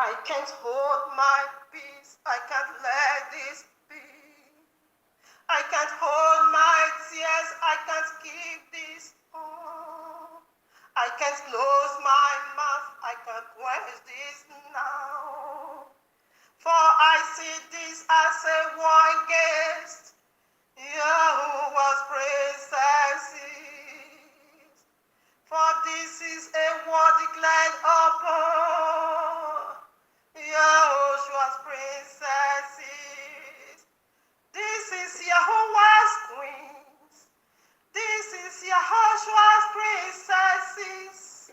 I can't hold my peace. I can't let this be. I can't hold my tears. I can't keep this on. I can't close my mouth. I can't quench this now. For I see this as a war against YAHUAH'S princesses. For this is a war declared upon YAHUAH'S princesses. This is YAHUAH'S queens. This is YAHUAH'S princesses.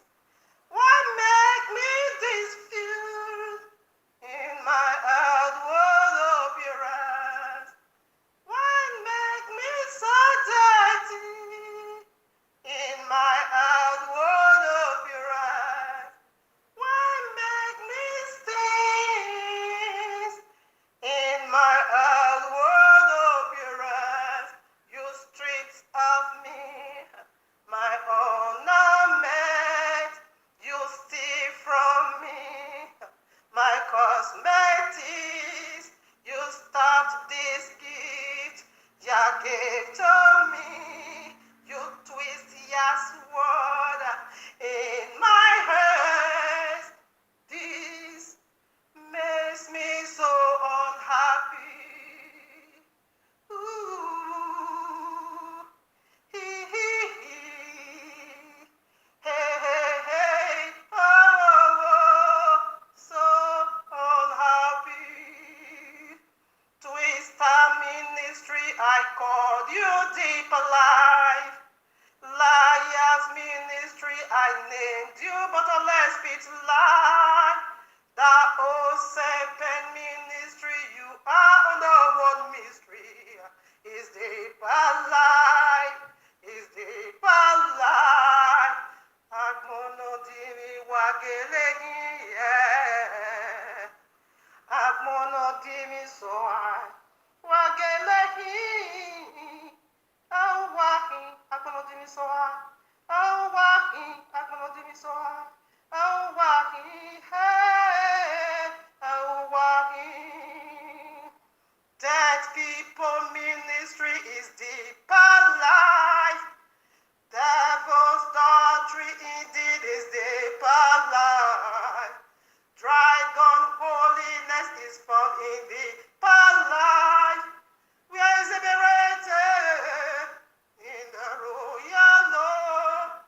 Why make me this feud in my outward appearance? Why make me so dirty in my outward appearance? Why make me stink in my outward appearance? You stripped of me my ornament. You steal from me my cosmetics. You stopped this gift you gave to me. You twist your sword in my hands. This makes me so unhappy. Ooh, hee hee hee. Hey, hey, hey, oh, oh, oh, so unhappy. Twister ministry, I called you deeper life. Liars ministry, I named you, but a less bit lie. The old Serpent ministry, you are under one mystery. Is deeper life, is deeper life. Agmono dimi wagelegi, yeah. Agmono dimi soa, wagelegi. Awahi, agmono dimi soa. Awahi, agmono dimi soa. Awahi, hey, awahi. Dead people ministry is deeper life. Devil's doctrine indeed is deeper life. Dragon holiness is found in deeper life. Where is it berated? In the royal law.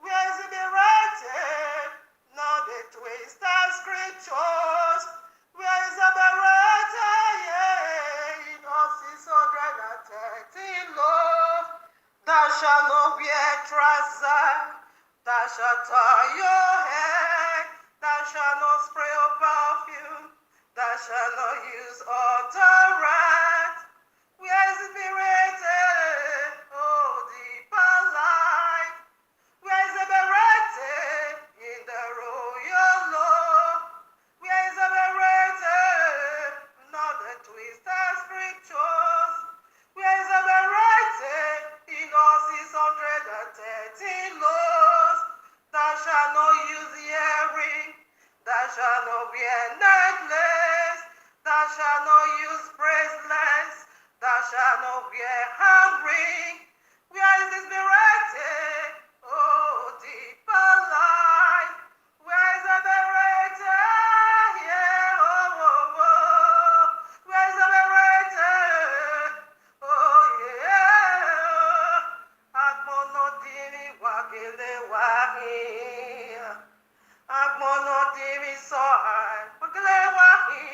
Where is it berated? Now the twisted scriptures. Where is it berated? Yeah, in all 613 love. Thou shalt not wear trousers. Thou shalt tie your hair. Thou shalt not spray your perfume. Thou shalt not use odorant. Where is it berated? Oh, deeper life. Where is it berated? In the royal law. Where is it berated? Not the twisted scriptures. Where is it berated? In all 613 laws. Thou shalt not use earring. Thou shalt not wear necklace. Thou shalt not use bracelets. Thou shalt not wear hand ring. Where is this berated? Oh, deeper life. Where is it berated? Yeah, oh, oh, oh. Where is it berated? Oh, yeah. Agmono dimi wagele wahi. Agmono dimi soai. Wagele wahi.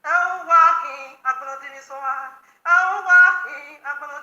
Oh, wahi. Agmono dimi soai. Oh, wahi. Agmono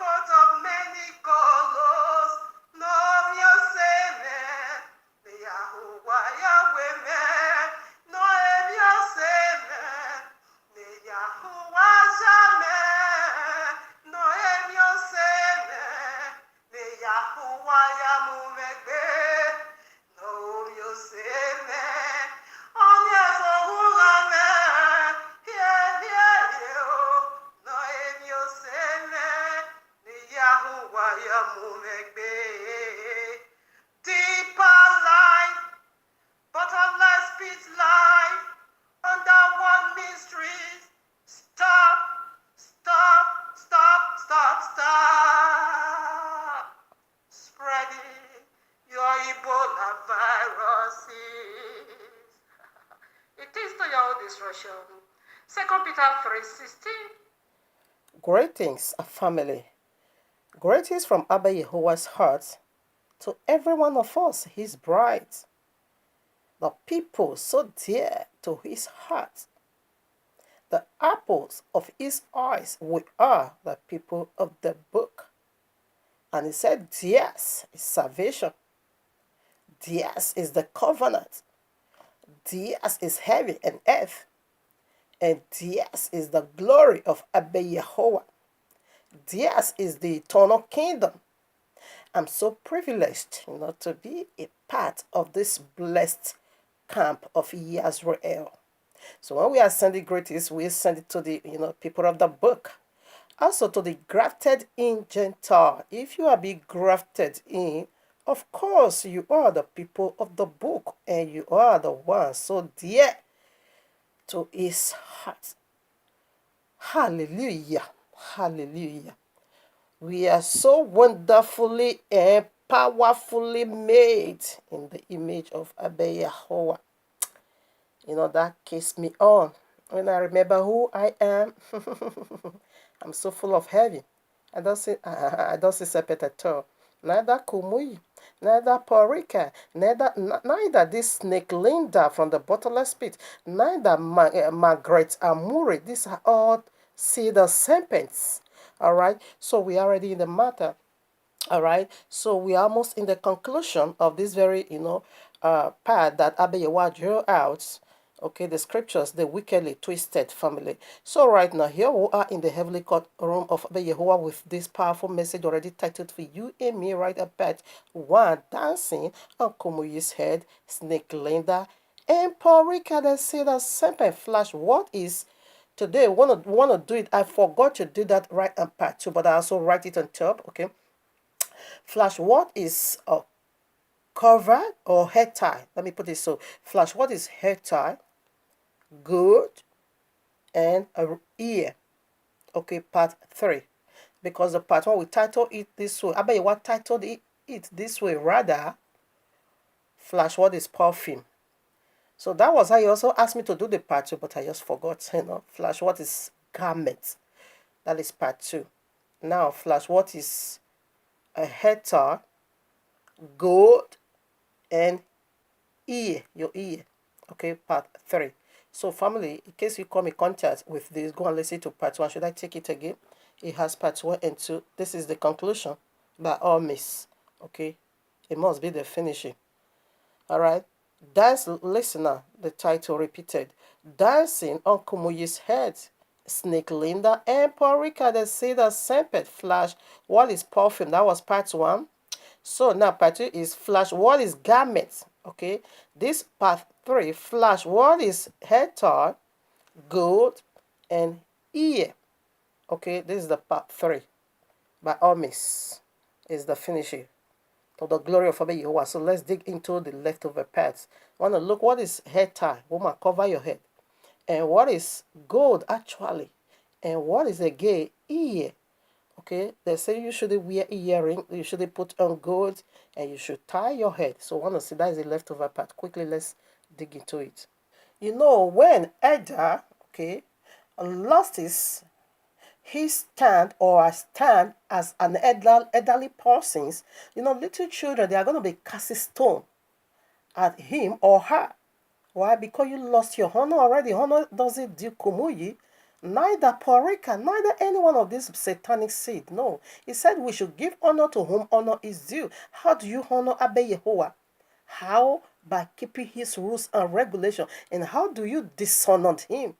coat of many colors. No, you say man. The Yahuwah Yahweh man. No, you say man. The Yahuwah Jamais. No, you say man. The Yahuwah Yamumegbe. No, you say man. On your soul, man. No, you say man. The Yahuwah Yamumegbe. Deeper life, bottomless pit life, underworld mysteries. Stop, stop, stop, stop, stop spreading your Ebola viruses. It is to your own destruction. 2 Peter 3:16. Greetings, family. Greetings from Abba YAHUAH'S heart to every one of us, his bride, the people so dear to his heart, the apples of his eyes. We are the people of the book. And he said, theirs is salvation. Theirs is the covenant. Theirs is heaven and earth. And theirs is the glory of Abba YAHUAH. Theirs is the eternal kingdom. I'm so privileged, to be a part of this blessed camp of Israel. So when we are sending greetings, we send it to the people of the book. Also to the grafted in Gentile. If you are being grafted in, of course you are the people of the book, and you are the ones so dear to his heart. Hallelujah. Hallelujah. We are so wonderfully and powerfully made in the image of Abba YAHUAH. That keeps me on. When I remember who I am, I'm so full of heaven. I don't see Serpent at all. Neither Kumuyi, neither Paulrika, neither this snake Linda from the bottomless pit, neither Margaret Amuri. These are all the serpents. All right, so we are already in the matter. All right, so we are almost in the conclusion of this very part that Abba YAHUAH drew out. Okay, the scriptures, the wickedly twisted family. So right now, here we are in the heavenly court room of Abba YAHUAH with this powerful message already titled for you and me right about one dancing on Kumuyi'S head, Snake Linda, and Paulrika that see the serpent flash. What is today? Want to do it? I forgot to do that right on part 2, but I also write it on top. Okay, flash. What is a cover or head tie? Let me put it so. Flash. What is head tie? Good and a ear. Okay, part 3. Because the part 1 we title it this way. Abba YAHUAH titled it this way rather. Flash, what is perfume? So that was how he also asked me to do the part 2, but I just forgot. Flash, what is garment? That is part 2. Now, flash, what is a head tie? Gold and ear, your ear. Okay, part 3. So family, in case you come in contact with this, go and listen to part 1. Should I take it again? It has part 1 and 2. This is the conclusion by all means. Okay, it must be the finishing. All right, dance listener, the title repeated. Dancing on Kumuyi'S head, Snake Linda and Paulrika that see the Serpent flash. What is perfume? That was part 1. So now part 2 is flash. What is garment? Okay, this part 3 flash. What is head tie, gold, and ear? Okay, this is the part 3. By all means, is the finishing to the glory of Abba YAHUAH. So let's dig into the leftover parts. Want to look what is head tie? Woman, cover your head. And what is gold actually? And what is again ear? Okay, they say you should wear earring, you should put on gold, and you should tie your head. So want to see that is the leftover part. Quickly, let's dig into it. When Edda, okay, lost his stand or stand as an elderly person, little children, they are going to be casting stone at him or her. Why? Because you lost your honor already. Honor doesn't do Kumuyi. neither Paulrika, neither any one of these satanic seed. No. He said we should give honor to whom honor is due. How do you honor Abba Yahuwah? How? By keeping his rules and regulation. And how do you dishonor him?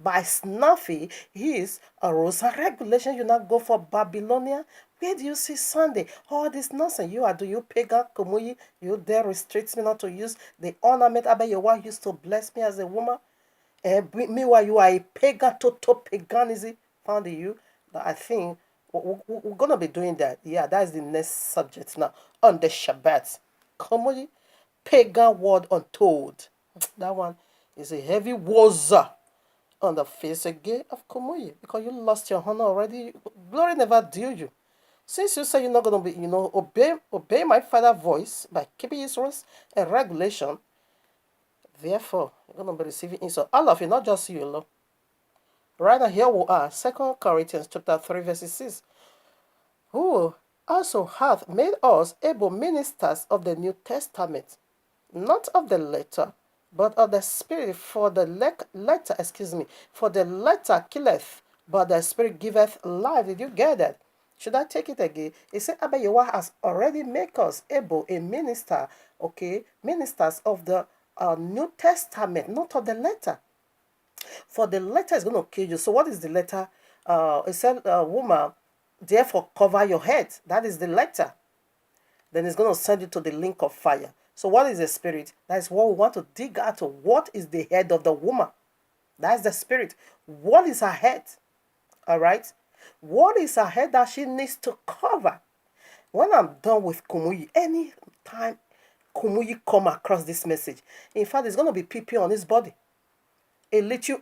By snuffing his rules and regulation. You not go for Babylonia. Where do you see Sunday? All this nonsense. Do you pagan Kumuyi? You dare restrict me not to use the ornament Abba Yahuwah used to bless me as a woman? And meanwhile, you are a pagan, total paganism found in you. I think we're going to be doing that. Yeah, that's the next subject now. On the Shabbat. Kumuyi, pagan word untold. That one is a heavy waza on the face again of Kumuyi, because you lost your honor already. Glory never due you. Since you say you're not going to be, obey my father's voice by keeping his rules and regulation, therefore, you're going to be receiving insult. All of you, not just you alone. Right now, here we are, 2 Corinthians chapter 3, verse 6. Who also hath made us able ministers of the New Testament, not of the letter, but of the Spirit. For the letter killeth, but the Spirit giveth life. Did you get that? Should I take it again? It said Abba Yahuwah has already made us able a minister, ministers of the New Testament, not of the letter. For the letter is going to kill you. So what is the letter? It said, woman, therefore cover your head. That is the letter. Then it's going to send you to the link of fire. So what is the spirit? That is what we want to dig out. What is the head of the woman? That's the spirit. What is her head? All right. What is her head that she needs to cover? When I'm done with Kumuyi, any time Kumuyi come across this message, in fact, it's going to be PP on his body. A little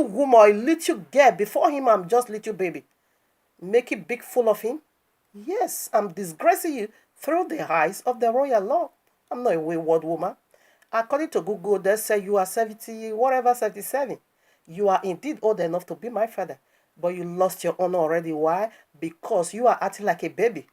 woman, a little girl. Before him, I'm just little baby. Make it big full of him. Yes, I'm disgracing you through the eyes of the royal law. I'm not a wayward woman. According to Google, they say you are 70, whatever, 77. You are indeed old enough to be my father. But you lost your honor already. Why? Because you are acting like a baby.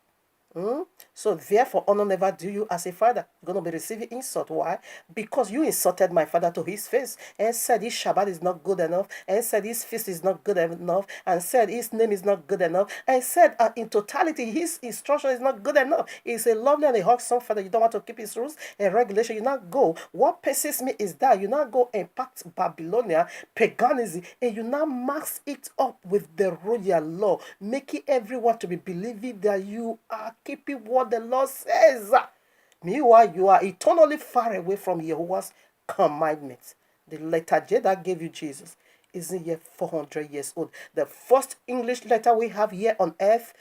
So therefore, honor never do you as a father. You're going to be receiving insult. Why? Because you insulted my father to his face and said his Shabbat is not good enough, and said his feast is not good enough, and said his name is not good enough, and said in totality his instruction is not good enough. He's a lovely and a wholesome father. You don't want to keep his rules and regulation. You not go. What pisses me is that you not go impact Babylonia, paganism, and you not max it up with the royal law, making everyone to be believing that you are keeping what the Lord says. Meanwhile, you are eternally far away from Yahuwah's commandments. The letter J that gave you Jesus isn't yet 400 years old. The first English letter we have here on earth,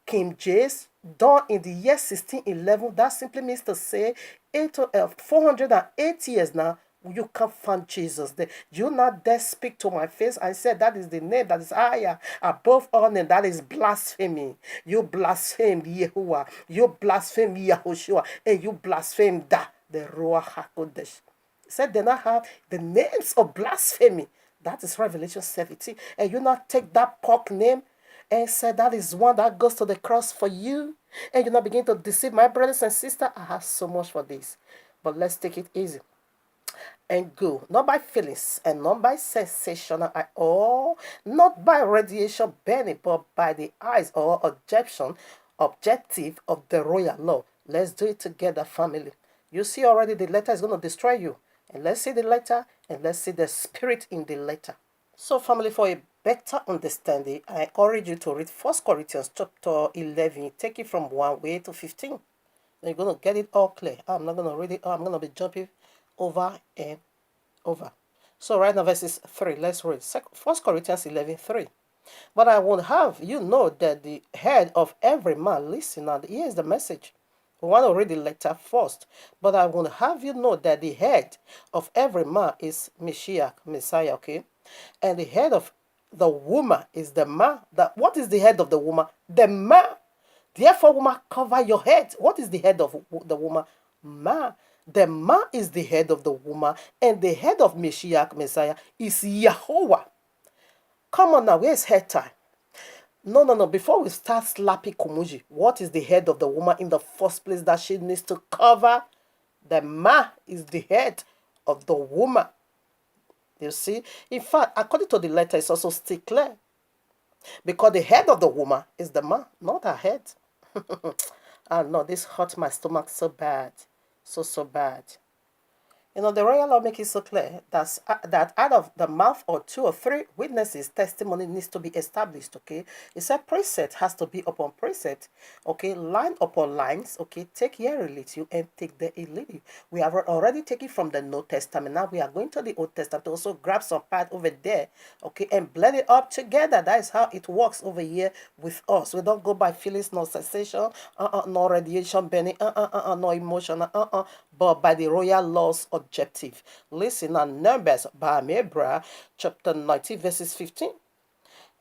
King James, done in the year 1611. That simply means to say 480 years now, you can't find Jesus there. You not dare speak to my face. I said that is the name that is higher above all name. That is blasphemy. You blaspheme Yahuwah. You blaspheme Yahushua. And you blaspheme the Ruach HaKodesh. He said they not have the names of blasphemy. That is Revelation 17. And you not take that pork name and say that is one that goes to the cross for you. And you not begin to deceive my brothers and sisters. I have so much for this. But let's take it easy and go, not by feelings and not by sensational at all, not by radiation burning, but by the eyes or objective of the royal law. Let's do it together, family. You see already the letter is going to destroy you. And let's see the letter and let's see the spirit in the letter. So, family, for a better understanding, I encourage you to read 1 Corinthians chapter 11. Take it from 1 way to 15. Then you're going to get it all clear. I'm not going to read it. I'm going to be jumping over and over. So right now, verses 3. Let's read 1 Corinthians 11:3. But I would have you know that the head of every man, listen now, here's the message. We want to read the letter first. But I would have you know that the head of every man is Messiah, okay? And the head of the woman is the man. What is the head of the woman? The man. Therefore, woman, cover your head. What is the head of the woman? Man. The man is the head of the woman, and the head of Messiah is Yahuwah. Come on now, where's head tie? No. Before we start slapping Kumuyi, what is the head of the woman in the first place that she needs to cover? The man is the head of the woman. You see? In fact, according to the letter, it's also still clear. Because the head of the woman is the man, not her head. Ah, no, this hurt my stomach so bad. So bad. The royal law makes it so clear that out of the mouth of two or three witnesses, testimony needs to be established, okay? It said precept has to be upon precept, okay? Line upon lines, okay? Take here a little and take there a little. We have already taken from the New Testament. Now we are going to the Old Testament to also grab some part over there, okay? And blend it up together. That is how it works over here with us. We don't go by feelings, no sensation, no radiation burning, no emotion, but by the royal laws objective. Listen, now Numbers, Bahamebra, chapter 19, verses 15.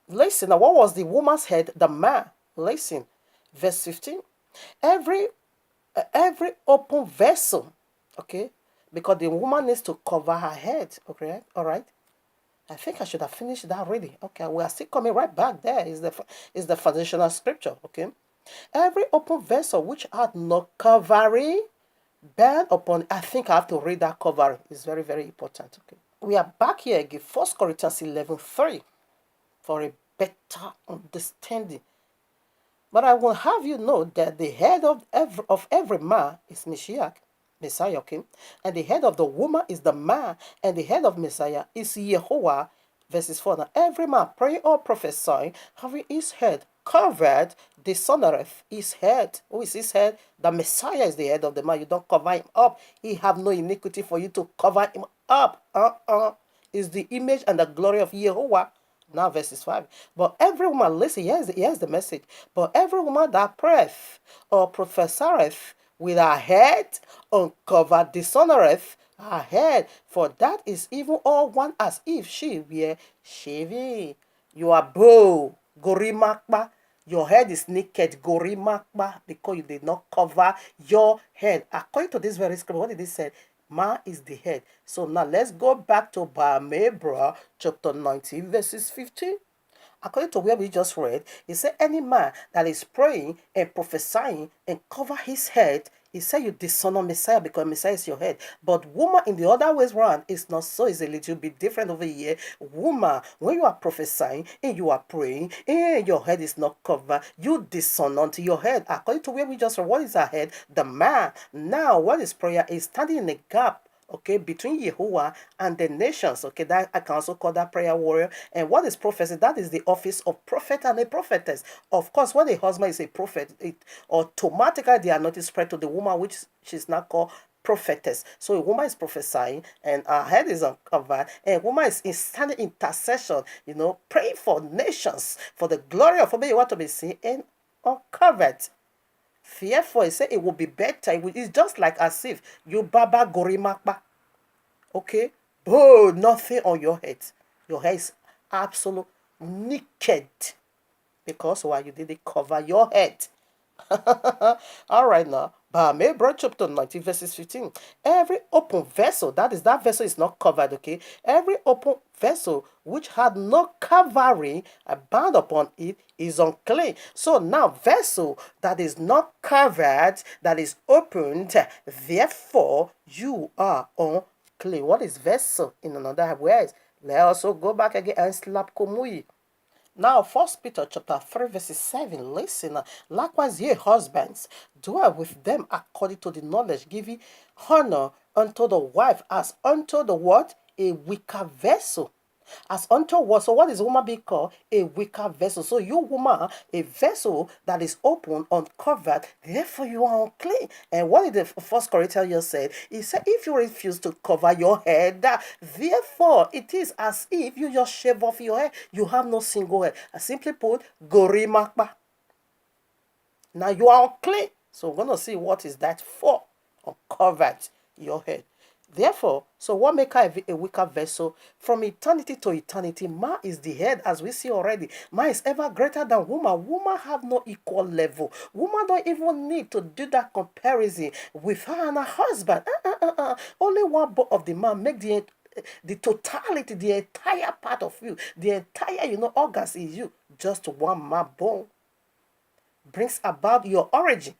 Listen, now what was the woman's head? The man. Listen, verse 15. Every open vessel, okay, because the woman needs to cover her head, okay, all right. I think I should have finished that already. Okay, we are still coming right back there. Is the foundational scripture, okay? Every open vessel which had no covering, burn upon. I think I have to read that covering. It's very, very important. Okay. We are back here again. 1 Corinthians 11:3 for a better understanding. But I will have you know that the head of every man is Messiah, okay? And the head of the woman is the man, and the head of Messiah is Yahuwah. Verses 4. Now, every man praying or prophesying, having his head covered, dishonoreth his head. Who is his head? The Messiah is the head of the man. You don't cover him up. He have no iniquity for you to cover him up. Is the image and the glory of Yahuwah. Now, verses 5. But every woman, listen, here's the message. But every woman that prayeth or prophesieth with her head uncovered dishonoreth her head, for that is even all one as if she were shaving. You are bow, gorimakba. Your head is naked, gorimakba, because you did not cover your head. According to this very scripture, what did it say? Man is the head. So now let's go back to Bahamebra, chapter 19, verses 15. According to where we just read, he said, any man that is praying and prophesying and cover his head, he said you dishonor Messiah because Messiah is your head. But woman in the other ways around is not so. It's a little bit different over here. Woman, when you are prophesying and you are praying and your head is not covered, you dishonor to your head. According to where we just read, what is our head? The man. Now, what is prayer? Is standing in a gap, okay, between Yahuwah and the nations. Okay, that I can also call that prayer warrior. And what is prophecy? That is the office of prophet and a prophetess. Of course, when a husband is a prophet, it automatically they are not spread to the woman, which she's now called prophetess. So a woman is prophesying and her head is uncovered, and a woman is standing intercession, praying for nations, for the glory of what you want to be seen and uncovered. Therefore, he said it will be better. It's just like as if you baba gorimakba. Okay? Oh, nothing on your head. Your hair is absolute naked. Because why you didn't cover your head. All right now. Bahamebra chapter 19 verses 15. Every open vessel, that vessel is not covered, okay? Every open vessel which had no covering bound upon it is unclean. So now vessel that is not covered, that is opened, therefore you are unclean. What is vessel in another words? Let's also go back again and slap Kumuyi'S. Now, 1 Peter chapter 3, verses 7, listen, likewise ye husbands, dwell with them according to the knowledge, giving honor unto the wife as unto the what? A weaker vessel. As unto what? So what is woman being called? A weaker vessel. So you woman, a vessel that is open, uncovered, therefore you are unclean. And what did the First Corinthians said? He said, if you refuse to cover your head, therefore it is as if you just shave off your head. You have no single head. I simply put, gorimakba. Now you are unclean. So we're going to see what is that for. Uncovered your head. Therefore, so what make her a weaker vessel? From eternity to eternity, man is the head, as we see already. Man is ever greater than woman. Woman have no equal level. Woman don't even need to do that comparison with her and her husband. Only one bone of the man make the totality, the entire part of you, the entire, organs is you. Just one man bone brings about your origin.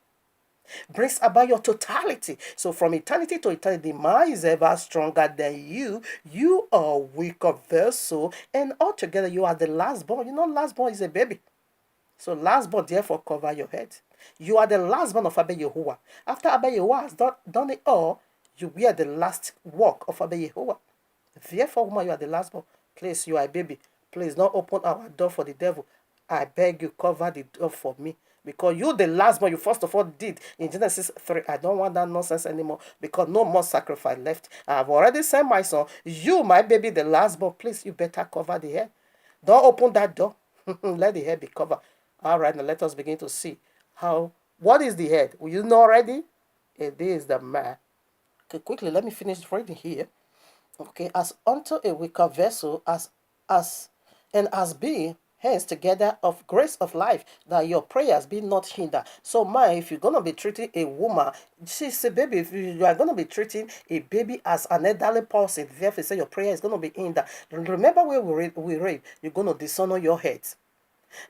brings about your totality. So from eternity to eternity, the man is ever stronger than you. You are a weaker vessel, and altogether you are the last born. You know, last born is a baby. So last born, therefore, cover your head. You are the last born of Abba Yahuwah. After Abba Yahuwah has done it all, you wear the last work of Abba Yahuwah. Therefore, woman, you are the last born. Please, you are a baby. Please don't open our door for the devil. I beg you, cover the door for me. Because you, the last one, you first of all did in Genesis 3. I don't want that nonsense anymore. Because no more sacrifice left. I have already sent my son. You, my baby, the last born. Please, you better cover the hair. Don't open that door. Let the hair be covered. All right, now let us begin to see how. What is the head? You know already? It is the man. Okay, quickly, let me finish reading here. Okay, as unto a weaker vessel, as and as being hence together of grace of life, that your prayers be not hindered. So, man, if you're gonna be treating a woman, she's a baby. If you are gonna be treating a baby as an elderly person, therefore say your prayer is gonna be hindered. Remember where we read, you're gonna dishonor your head.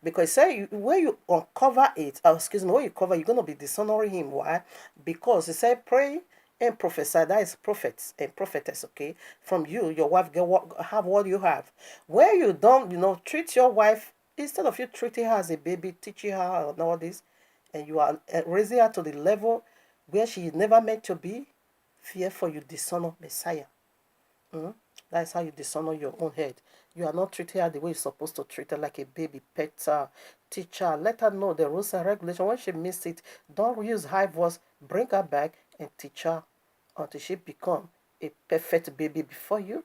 Because say when you uncover it, when you cover, you're gonna be dishonoring him. Why? Because he said pray and prophesy. That is prophets and prophetess. Okay, from you, your wife have what you have. Where you don't, treat your wife instead of you treating her as a baby, teaching her and all this, and you are raising her to the level where she is never meant to be. Fearful you dishonor Messiah. That's how you dishonor your own head. You are not treating her the way you're supposed to treat her, like a baby. Pet her, teach her, let her know the rules and regulations. When she misses it, don't use high voice. Bring her back and teach her until she become a perfect baby before you.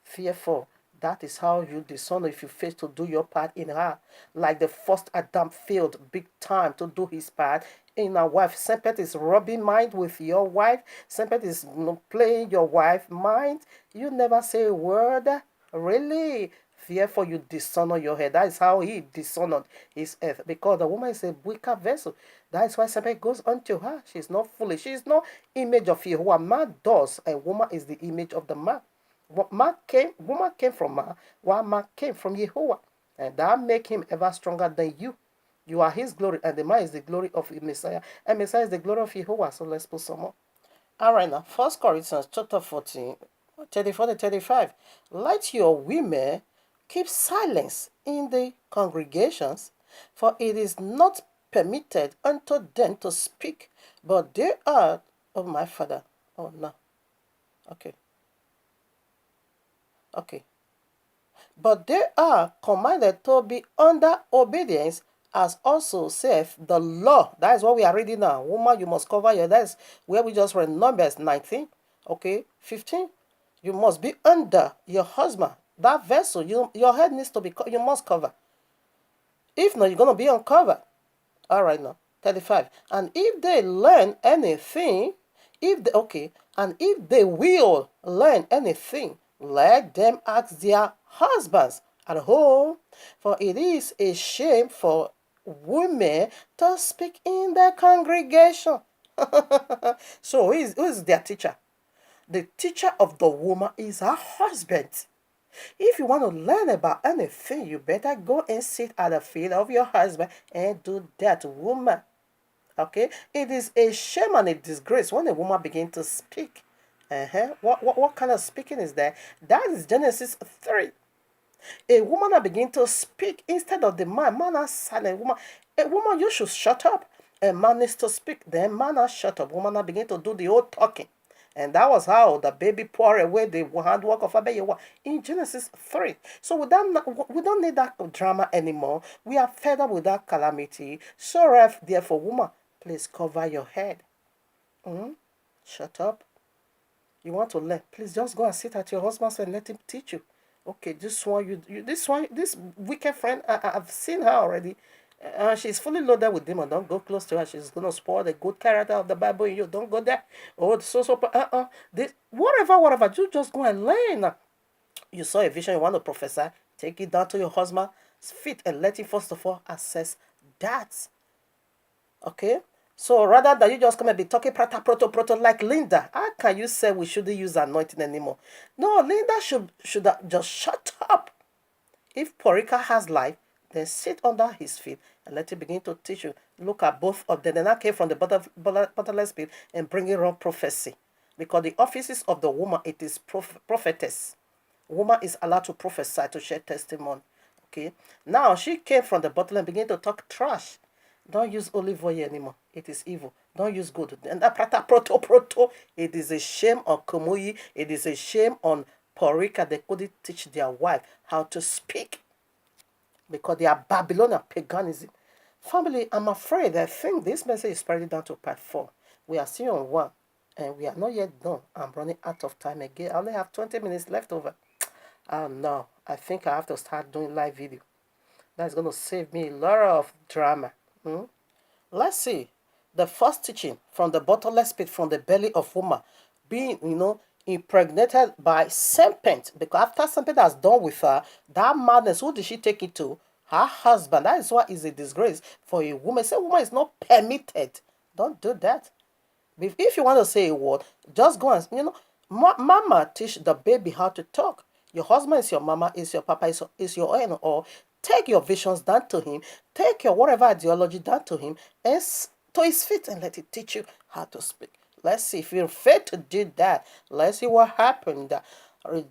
Fearful. That is how you dishonor if you fail to do your part in her. Like the first Adam failed big time to do his part in our wife. Serpent is rubbing mind with your wife. Serpent is playing your wife mind. You never say a word. Really? Therefore, you dishonor your head. That is how he dishonored his earth. Because the woman is a weaker vessel. That is why serpent goes unto her. She is not foolish. She is not image of Yahuwah. Man does, and woman is the image of the man. Woman came from man, while man came from Yahuwah. And that make him ever stronger than you. You are his glory, and the man is the glory of Messiah. And Messiah is the glory of Yahuwah. So let's put some more. All right, now, 1 Corinthians chapter 14, 34 to 35. Let your women keep silence in the congregations, for it is not permitted unto them to speak, but they are of my Father. Oh, no. Okay. But they are commanded to be under obedience, as also saith the law. That is what we are reading now. Woman, you must cover your. That's where we just read Numbers 19. Okay, 15. You must be under your husband. That vessel, your head needs to be. You must cover. If not, you're gonna be uncovered. All right, now 35. And if they learn anything, and if they will learn anything, let them ask their husbands at home, for it is a shame for women to speak in the congregation. So who is their teacher? The teacher of the woman is her husband. If you want to learn about anything, you better go and sit at the feet of your husband and do that, woman. Okay? It is a shame and a disgrace when a woman begins to speak. What kind of speaking is that? That is Genesis 3. A woman that begin to speak instead of the man. Man is silent. A woman, you should shut up. A man needs to speak. Then man has shut up. Woman that begin to do the old talking. And that was how the baby poured away the handwork of Abayewa in Genesis 3. So we don't need that drama anymore. We are fed up with that calamity. So therefore, woman, please cover your head. Shut up. You want to learn? Please just go and sit at your husband's and let him teach you. Okay, this this wicked friend, I've seen her already. She's fully loaded with demons. Don't go close to her. She's gonna spoil the good character of the Bible in you. Don't go there. Oh, this whatever. You just go and learn. You saw a vision. You want to prophesy. Take it down to your husband's feet and let him first of all assess that. Okay. So rather than you just come and be talking proto like Linda, how can you say we shouldn't use anointing anymore? No, Linda should just shut up. If Paulrika has life, Then sit under his feet and let him begin to teach you. Look at both of them. Then I came from the bottomless pit and bring it on prophecy. Because the offices of the woman, it is prophetess. Woman is allowed to prophesy, to share testimony. Okay. Now she came from the bottle and began to talk trash. Don't use olive oil anymore. It is evil. Don't use good. And that proto. It is a shame on Kumuyi. It is a shame on Paulrika. They couldn't teach their wife how to speak because they are Babylonian paganism. Family, I'm afraid. I think this message is spreading down to part 4. We are still on 1, and we are not yet done. I'm running out of time again. I only have 20 minutes left over. No, I think I have to start doing live video. That's going to save me a lot of drama. Let's see. The first teaching from the bottomless pit, from the belly of woman, being, impregnated by serpent. Because after serpent has done with her, that madness, who did she take it to? Her husband. That is why it's a disgrace for a woman. Say woman is not permitted. Don't do that. If you want to say a word, just go and, mama teach the baby how to talk. Your husband is your mama, is your papa, is your or take your visions down to him, take your whatever ideology down to him, and to his feet, and let it teach you how to speak. Let's see if you're fit to do that. Let's see what happened.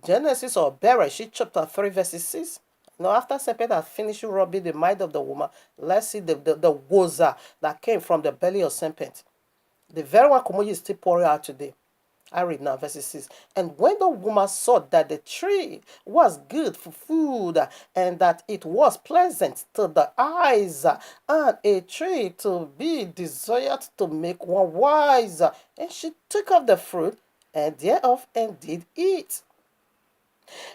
Genesis or Bereshit chapter 3 verses 6. After Serpent had finished robbing the mind of the woman, let's see the woza that came from the belly of Serpent. The very one Kumuyi'S is still pouring out today. I read now, verses 6. And when the woman saw that the tree was good for food, and that it was pleasant to the eyes, and a tree to be desired to make one wise, and she took of the fruit, and thereof, and did eat,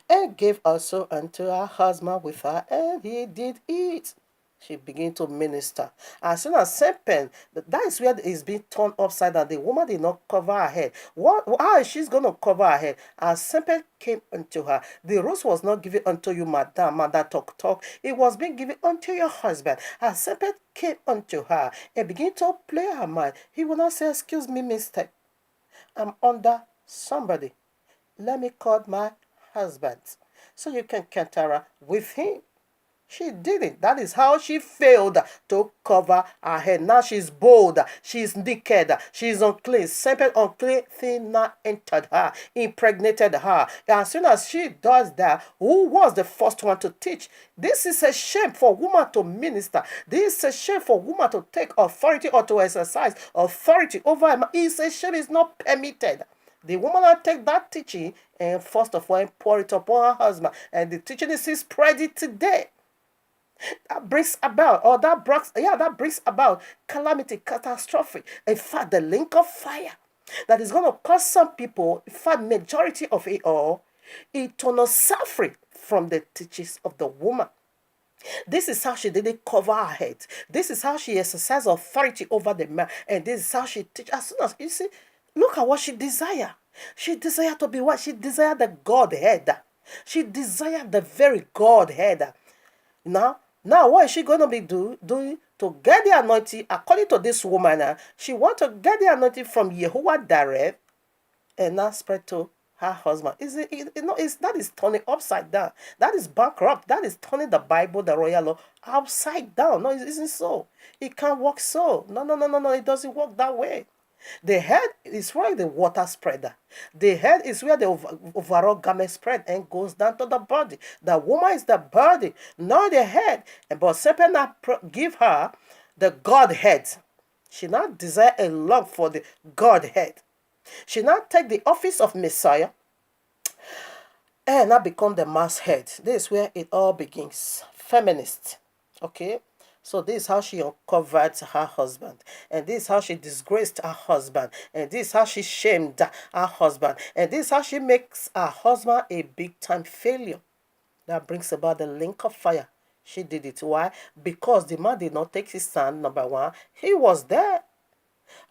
and gave also unto her husband with her, and he did eat. She began to minister. As soon as Serpent, that is where it's being turned upside down. The woman did not cover her head. How is she going to cover her head? As Serpent came unto her, the rose was not given unto you, madam, talk. It was being given unto your husband. As Serpent came unto her and began to play her mind, he will not say, excuse me, mister, I'm under somebody. Let me call my husband so you can canter with him. She did it. That is how she failed to cover her head. Now she's bold. She's naked. She's unclean. Serpent unclean thing now entered her, impregnated her. As soon as she does that, who was the first one to teach? This is a shame for woman to minister. This is a shame for woman to take authority or to exercise authority over a man. It's a shame. It's not permitted. The woman will take that teaching and first of all pour it upon her husband. And the teaching is spread it today. That brings about calamity, catastrophe. In fact, the link of fire that is going to cause some people, in fact, majority of it all, eternal suffering from the teachings of the woman. This is how she didn't cover her head. This is how she exercised authority over the man. And this is how she teaches. As soon as you see, look at what she desired. She desired to be what? She desired the Godhead. She desired the very Godhead. Now, what is she going to be doing to get the anointing? According to this woman, she wants to get the anointing from YAHUAH direct and now spread to her husband. That is turning upside down. That is bankrupt. That is turning the Bible, the royal law, upside down. No, it isn't so. It can't work so. No. It doesn't work that way. The head is where the water spread. The head is where the overall garment spread and goes down to the body. The woman is the body, not the head. But Serpent now give her the Godhead. She now desire a love for the Godhead. She now take the office of Messiah and now become the mass head. This is where it all begins. Feminist. Okay? So this is how she uncovered her husband. And this is how she disgraced her husband. And this is how she shamed her husband. And this is how she makes her husband a big-time failure. That brings about the link of fire. She did it. Why? Because the man did not take his stand, number one. He was there.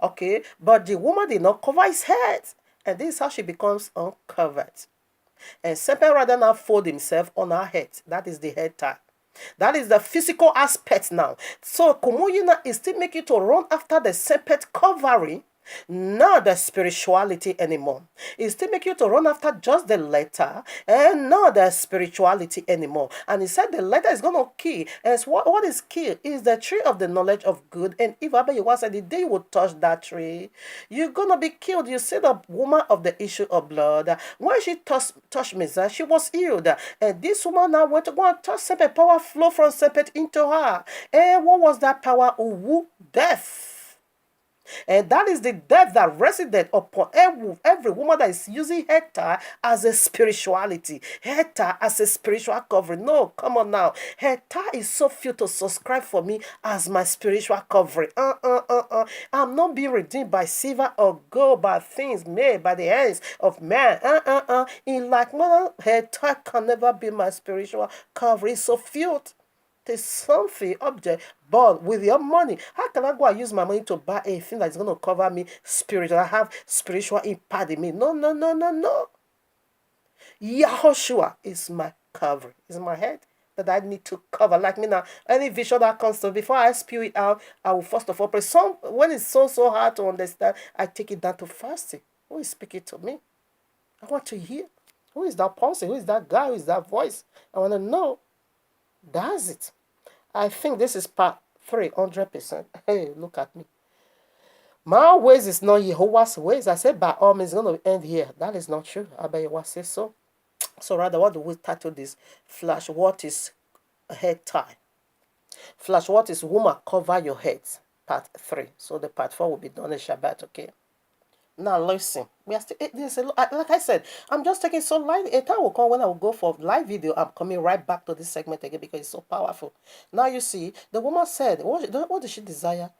Okay? But the woman did not cover his head. And this is how she becomes uncovered. And Serpent rather now fold himself on her head. That is the head tie. That is the physical aspect now. So Kumuyi'S is still making to run after the serpent covering Not the spirituality anymore. It still make you to run after just the letter and not the spirituality anymore. And he said the letter is gonna kill. And what is kill is the tree of the knowledge of good and evil. But you was said the day you will touch that tree, you're gonna be killed. You see the woman of the issue of blood. When she touched Messiah, she was healed. And this woman now went to go and touch serpent. Power flow from serpent into her. And what was that power? Death. And that is the death that resident upon every woman that is using Hector as a spirituality. Hector as a spiritual covering. No, come on now. Hector is so few to subscribe for me as my spiritual covering. I'm not being redeemed by silver or gold, by things made by the hands of man. In like manner, Hector can never be my spiritual covering. So few. There's something object, but with your money, how can I go and use my money to buy a thing that's going to cover me spiritual? I have spiritual impact in me. No, no, no, no, no. Yahushua is my covering, is my head that I need to cover. Like me now, any vision that comes to me, before I spew it out, I will first of all pray. When it's so hard to understand, I take it down to fasting. Who is speaking to me? I want to hear. Who is that person? Who is that guy? Who is that voice? I want to know. That's it. I think this is part 300%. Hey, look at me. My ways is not Jehovah's ways. I said by all means it's going to end here. That is not true. I bet you what say so. So rather, what do we title this? Flash, what is head tie? Flash, what is woman cover your heads? Part 3. So the part 4 will be done in Shabbat, okay? Now listen, we are still, like I said, I'm just taking so light. A time will come when I will go for live video. I'm coming right back to this segment again because it's so powerful. Now you see, the woman said, what did she desire?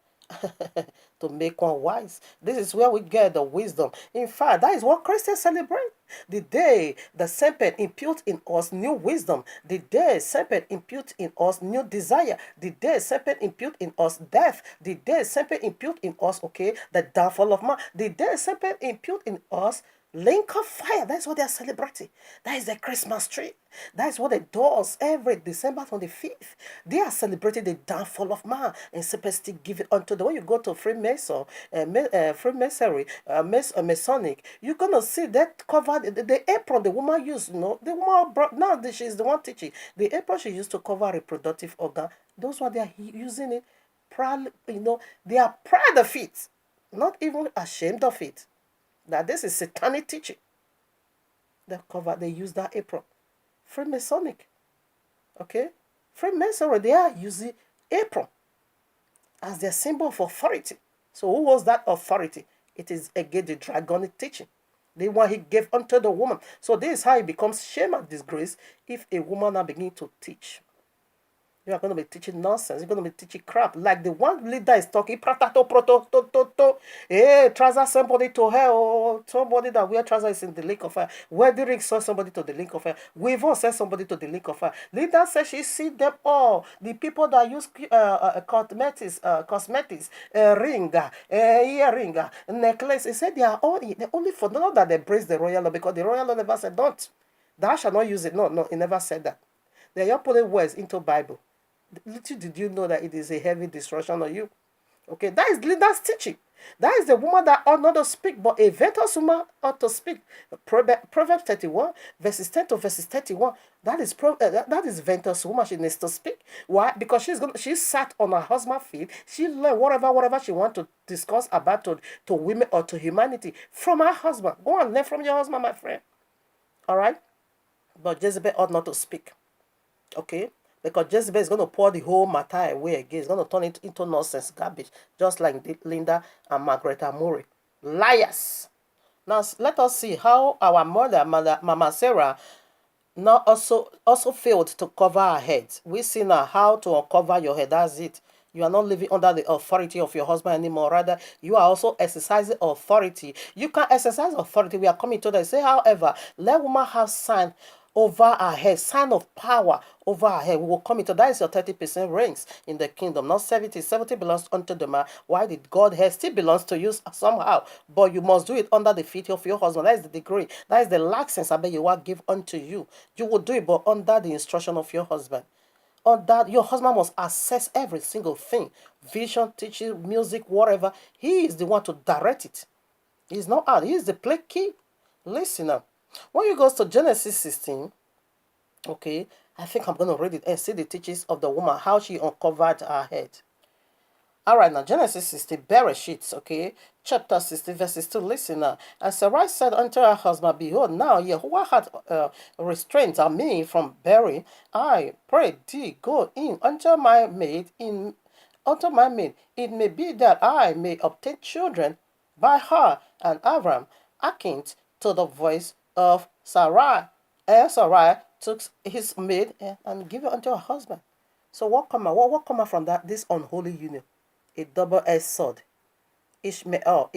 To make one wise. This is where we get the wisdom. In fact, that is what Christians celebrate. The day the serpent impute in us new wisdom. The day serpent impute in us new desire. The day serpent impute in us death. The day serpent impute in us, okay, the downfall of man. The day serpent impute in us link of fire. That's what they are celebrating. That is the Christmas tree. That is what it does every December 25th. They are celebrating the downfall of man and supposedly give it unto the. When you go to Freemason, Freemasonry, Masonic, you're gonna see that covered the apron the woman used. You know, the woman brought now. She's the one teaching the apron she used to cover reproductive organ. Those what they are using it. Proud, you know, they are proud of it, not even ashamed of it. That this is satanic teaching. They use that apron. Freemasonic. Okay? Freemasonry, they are using apron as their symbol of authority. So who was that authority? It is again the dragonic teaching. The one he gave unto the woman. So this is how it becomes shame and disgrace if a woman now begin to teach. You are going to be teaching nonsense. You're going to be teaching crap. Like the one leader is talking. Hey, trouser somebody to hell. Or somebody that wear trouser is in the lake of fire. Where the ring saw somebody to the lake of fire. We've sent somebody to the lake of fire. Leader says she see them all. The people that use cosmetics, ring, earring, necklace. He said they are all only for not that they embrace the royal law because the royal law never said don't. Thou shall not use it. No, he never said that. They are putting words into Bible. Little did you know that it is a heavy destruction on you. Okay, that is leader's teaching. That is the woman that ought not to speak, but a virtuous woman ought to speak. Proverbs 31, verses 10 to verses 31. That is virtuous woman. She needs to speak. Why? Because she sat on her husband's feet. She learned whatever she wants to discuss about to women or to humanity from her husband. Go and learn from your husband, my friend. All right? But Jezebel ought not to speak. Okay? Because Jezebel is going to pour the whole matter away again. It's going to turn it into nonsense, garbage. Just like Linda and Margaret Amore. Liars. Now, let us see how our mother Mama Sarah, now also failed to cover her head. We see now how to uncover your head. That's it. You are not living under the authority of your husband anymore. Rather, you are also exercising authority. You can exercise authority. We are coming to that. Say, however, let woman have sign over our head, sign of power over our head. We will come into that is your 30% ranks in the kingdom, not 70. 70 belongs unto the man. Why did God head still belongs to you somehow? But you must do it under the feet of your husband. That is the degree. That is the license I bet you will give unto you. You will do it, but under the instruction of your husband. On that, your husband must assess every single thing, vision, teaching, music, whatever. He is the one to direct it. He's not out. He's the play key. Listen up. When you go to Genesis 16, okay, I think I'm going to read it and see the teachings of the woman, how she uncovered her head. All right, now Genesis 16, Bereshit, okay, chapter 16, verses 2. Listen now. And Sarai said unto her husband, Behold, now Yahuwah hath restrained me from bearing. I pray thee, go in unto my maid. It may be that I may obtain children by her. And Abram hearkened to the voice of Sarai. And Sarai took his maid and gave it unto her husband. So what come out from that this unholy union? A double-edged sword. Islam.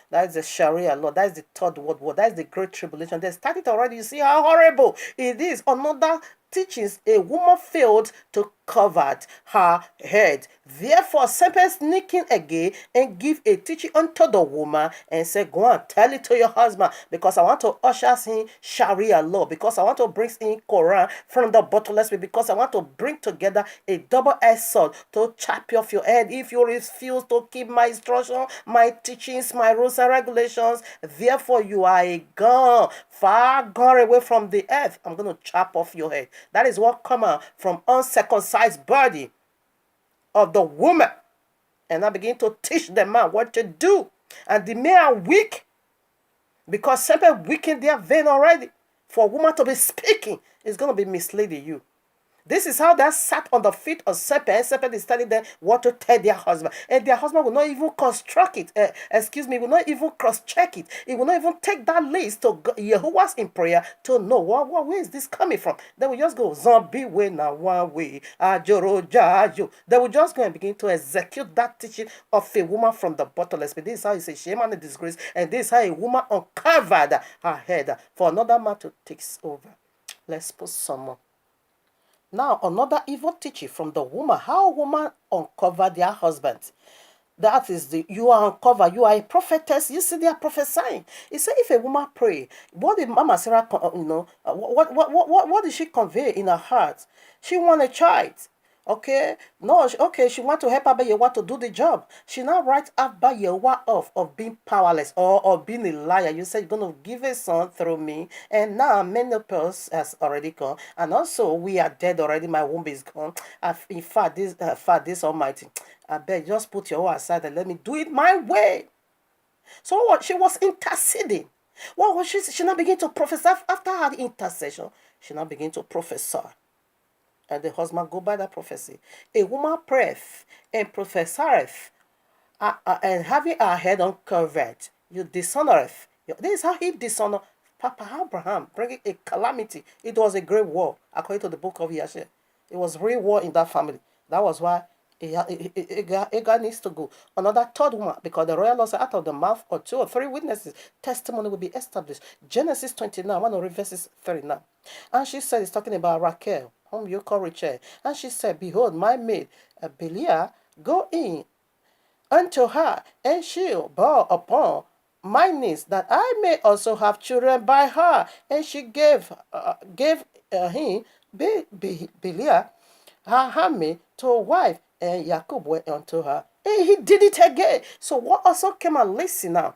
That is the Sharia law. That is the third world war. That is the great tribulation. They started already. You see how horrible it is. Another teachings, a woman failed to cover her head. Therefore, Serpent sneaking again and give a teaching unto the woman and say, go and tell it to your husband, because I want to usher in Sharia law, because I want to bring in Quran from the bottomless pit, because I want to bring together a double-edged sword to chop off your head if you refuse to keep my instruction, my teachings, my rules and regulations. Therefore, you are a gone, far gone away from the earth. I'm going to chop off your head. That is what come out from uncircumcised body of the woman. And I begin to teach the man what to do. And the men are weak, because Serpent weakened their vein already. For a woman to be speaking is going to be misleading you. This is how they sat on the feet of Serpent. Serpent is telling them what to tell their husband. And their husband will not even construct it. Will not even cross-check it. He will not even take that list to Yahuwah's in prayer to know where is this coming from. They will just go, zombie way now, one way. They will just go and begin to execute that teaching of a woman from the bottomless pit. This is how it's a shame and a disgrace. And this is how a woman uncovered her head for another man to take over. Let's put some more. Now, another evil teaching from the woman, how women uncover their husbands. That is you are uncovered. You are a prophetess. You see, they are prophesying. He said, if a woman pray, what did Mama Sarah, what did she convey in her heart? She want a child. Okay, no, okay, she want to help Abba Yehovah to do the job. She now writes Abba Yehovah off of being powerless or of being a liar. You said you're going to give a son through me, and now menopause has already come, and also we are dead already. My womb is gone. In fact, this Almighty, I beg, just put your whole aside and let me do it my way. So what? She was interceding. What was she now began to prophesy after her intercession? She now began to prophesy. And the husband go by that prophecy. A woman prayeth and prophesieth, and having her head uncovered, you dishonoreth. This is how he dishonored Papa Abraham, bringing a calamity. It was a great war, according to the book of Yashar. It was real war in that family. That was why Agar needs to go. Another third woman, because the royal law said, out of the mouth of 2 or 3 witnesses, testimony will be established. Genesis 29, one of verses 39. And she said, it's talking about Raquel, whom you call Rachel. And she said, behold, my maid, Belial, go in unto her, and she'll bow upon my knees, that I may also have children by her. And she gave him, Belial, her handmaid, to a wife, and Jacob went unto her. And he did it again. So what also came and listen now.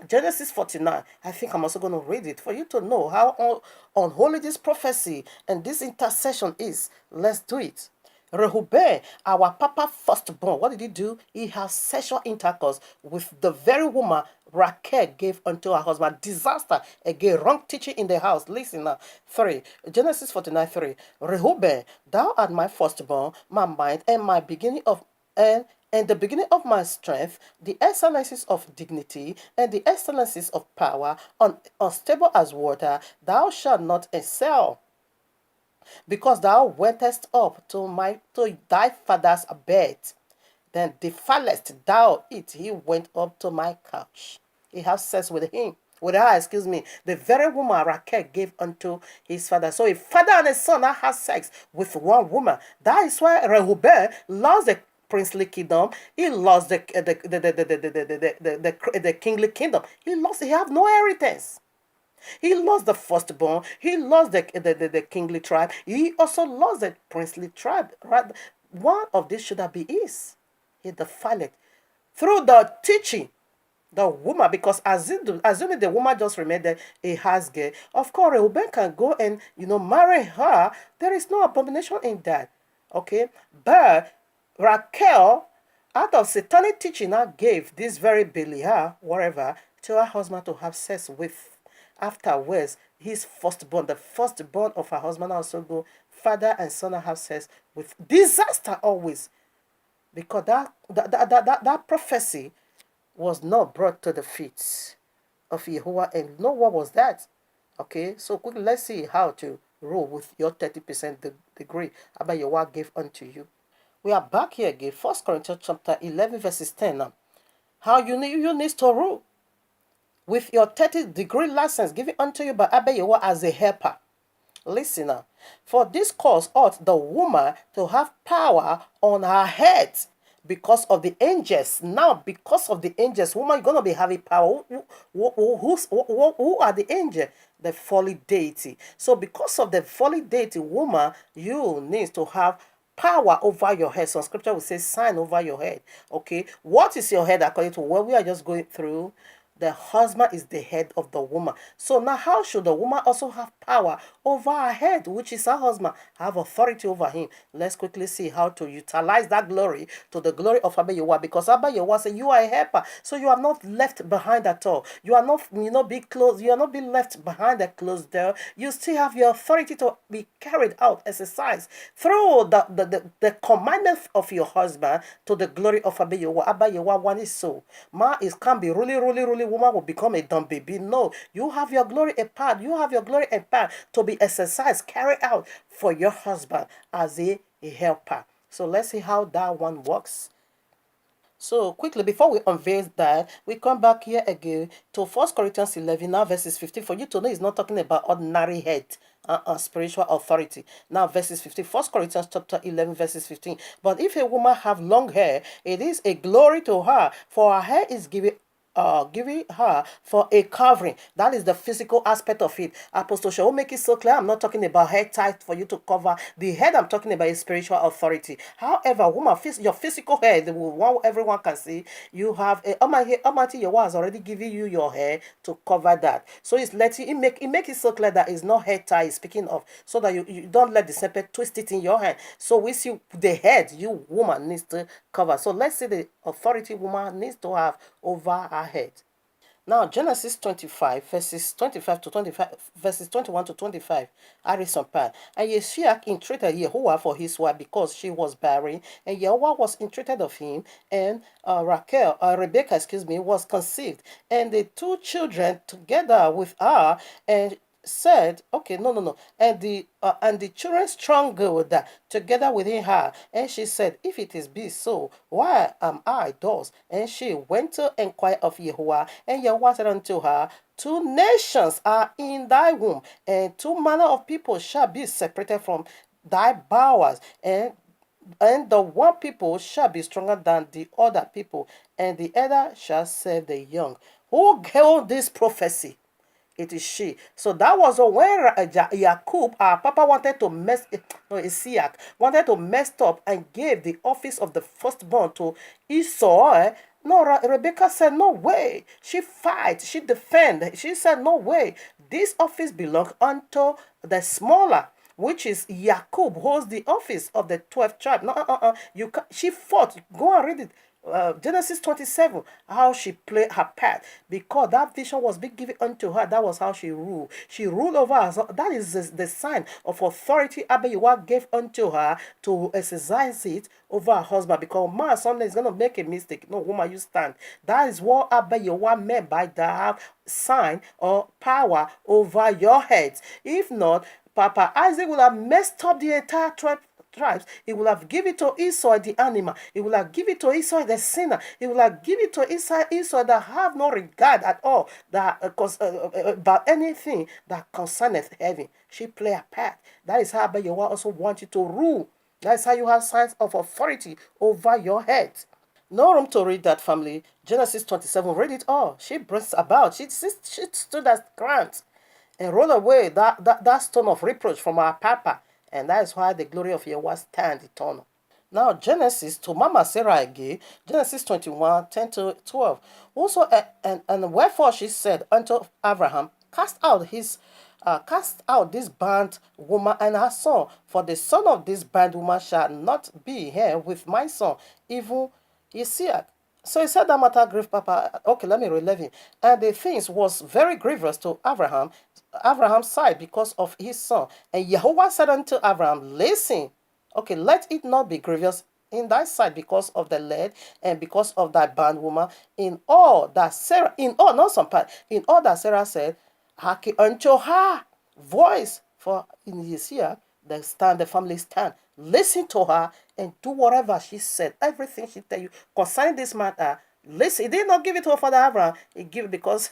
Genesis 49. I think I'm also going to read it for you to know how unholy this prophecy and this intercession is. Let's do it. Rehoboam, our papa firstborn, what did he do? He had sexual intercourse with the very woman Raquel gave unto her husband. Disaster. Again, wrong teaching in the house. Listen now. 3. Genesis 49, 3. Rehoboam, thou art my firstborn, my mind, and my beginning of and the beginning of my strength, the excellencies of dignity, and the excellencies of power, unstable as water, thou shalt not excel. Because thou wentest up to thy father's bed, then defilest thou it. He went up to my couch. He has sex with him. With her, the very woman Raquel gave unto his father. So a father and a son now has sex with one woman. That is why Rehoboam lost the princely kingdom. He lost the kingly kingdom. He have no inheritance. He lost the firstborn. He lost the kingly tribe. He also lost the princely tribe. Right? One of these should have been his. He defiled it through the teaching the woman, because assuming the woman just remained a house girl, of course Reuben can go and marry her. There is no abomination in that. Okay, but Raquel, out of satanic teaching, now gave this very Belial, whatever, to her husband to have sex with. Afterwards, his firstborn, the firstborn of her husband, also go father and son have sex with. Disaster always, because that prophecy was not brought to the feet of Yahuwah, and no, what was that? Okay, so quickly, let's see how to rule with your 30% degree about Yahuwah gave unto you. We are back here again, 1 Corinthians chapter 11, verses 10 now. How you need to rule with your 30-degree license given unto you by Abba Yahuwah as a helper. Listen now. For this cause ought the woman to have power on her head because of the angels. Now, because of the angels, woman, you're going to be having power. Who are the angels? The folly deity. So because of the folly deity, woman, you need to have power over your head. So scripture will say sign over your head. Okay, what is your head according to what we are just going through? The husband is the head of the woman. So now how should the woman also have power over her head, which is her husband, have authority over him? Let's quickly see how to utilize that glory to the glory of Abba Yahuwah, because Abba Yahuwah said you are a helper, so you are not left behind at all. You are not be closed, you are not being left behind the closed door. You still have your authority to be carried out, exercised through the commandment of your husband to the glory of Abba Yahuwah. Abba Yahuwah one is so. Ma is can be really woman will become a dumb baby. No, you have your glory and part. You have your glory and part to be exercised, carried out for your husband as a helper. So let's see how that one works. So quickly, before we unveil that, we come back here again to 1 Corinthians 11, now verses 15. For you to know, it's not talking about ordinary head, spiritual authority. Now verses 15, 1 Corinthians chapter 11, verses 15. But if a woman have long hair, it is a glory to her, for her hair is giving her for a covering. That is the physical aspect of it. Apostle Shaw make it so clear. I'm not talking about hair tight for you to cover the head. I'm talking about a spiritual authority. However, woman, your physical hair, the one everyone can see, you have a Almighty Yahweh has already given you your hair to cover that. So it's letting it make it so clear that it's not hair tie. Speaking of, so that you don't let the serpent twist it in your hand. So we see the head you woman needs to cover. So let's see the authority woman needs to have over her head. Now, Genesis 25, verses 25 to 25, verses 21 to 25, Harrison part. And Yeshua entreated Yahuwah for his wife because she was barren, and Yahuwah was entreated of him, and Rebecca, was conceived, and the two children together with her, and said, okay, no, and the children struggled together within her, and she said, if it is be so, why am I thus? And she went to inquire of Yahuwah, and Yahuwah said unto her, two nations are in thy womb, and two manner of people shall be separated from thy bowels, and the one people shall be stronger than the other people, and the other shall serve the young. Who gave this prophecy? It is she. So that was when Jacob, our papa, wanted to Isiach, wanted to mess up and gave the office of the firstborn to Esau. No, Rebecca said, no way. She fight, she defend. She said, no way. This office belongs unto the smaller, which is Jacob, holds the office of the 12th tribe. No, she fought. Go and read it. Genesis 27, how she played her part, because that vision was being given unto her. That was how she ruled. She ruled over us. That is the sign of authority Abba Yahweh gave unto her to exercise it over her husband. Because man someday is going to make a mistake. No, woman, you stand. That is what Abba Yahweh meant by that sign or power over your heads. If not, Papa Isaac would have messed up the entire tribes. He will have given it to Esau the animal. He will have given it to Esau the sinner. He will have given it to Esau that have no regard at all that about anything that concerneth heaven. She play a part. That is how Yahweh also wants you to rule. That is how you have signs of authority over your head. No room to read that, family. Genesis 27, read it all. She brings about. She stood as grant. and roll away that stone of reproach from our papa. And that is why the glory of Yahweh stands eternal. Now, Genesis to Mama Sarah again, Genesis 21, 10 to 12. Also, and wherefore she said unto Abraham, cast out this band woman and her son, for the son of this band woman shall not be here with my son, even Isaac. So he said that matter grieved Papa. Okay, let me read 11. And the things was very grievous to Abraham's side because of his son. And Yahweh said unto Abraham, listen, okay, let it not be grievous in thy sight because of the lad and because of thy bondwoman, in all that Sarah, in all, not some part, in all that Sarah said, hearken unto her voice, for in his ear the family stand. Listen to her and do whatever she said. Everything she tell you concerning this matter. Listen, he did not give it to her father Abraham. He give it because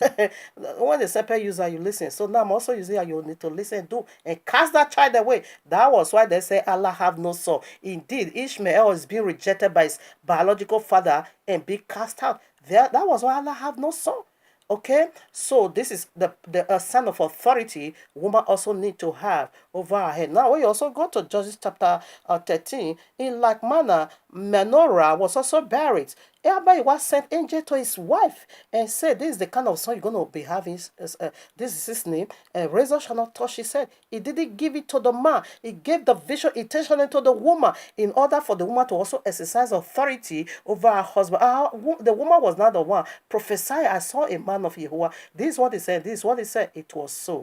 when the serpent user, you listen. So now I'm also using her, you need to listen and do and cast that child away. That was why they say Allah have no son. Indeed, Ishmael is being rejected by his biological father and be cast out. That was why Allah have no son. Okay, so this is the sign of authority woman also need to have over her head. Now, when you also go to Judges chapter 13, in like manner, Menorah was also buried. Everybody was sent angel to his wife and said, this is the kind of son you're going to be having. This is his name. And razor shall not touch his head. He didn't give it to the man. He gave the vision intentionally to the woman in order for the woman to also exercise authority over her husband. The woman was not the one. Prophesy, I saw a man of Yahuwah. This is what he said. This is what he said. It was so.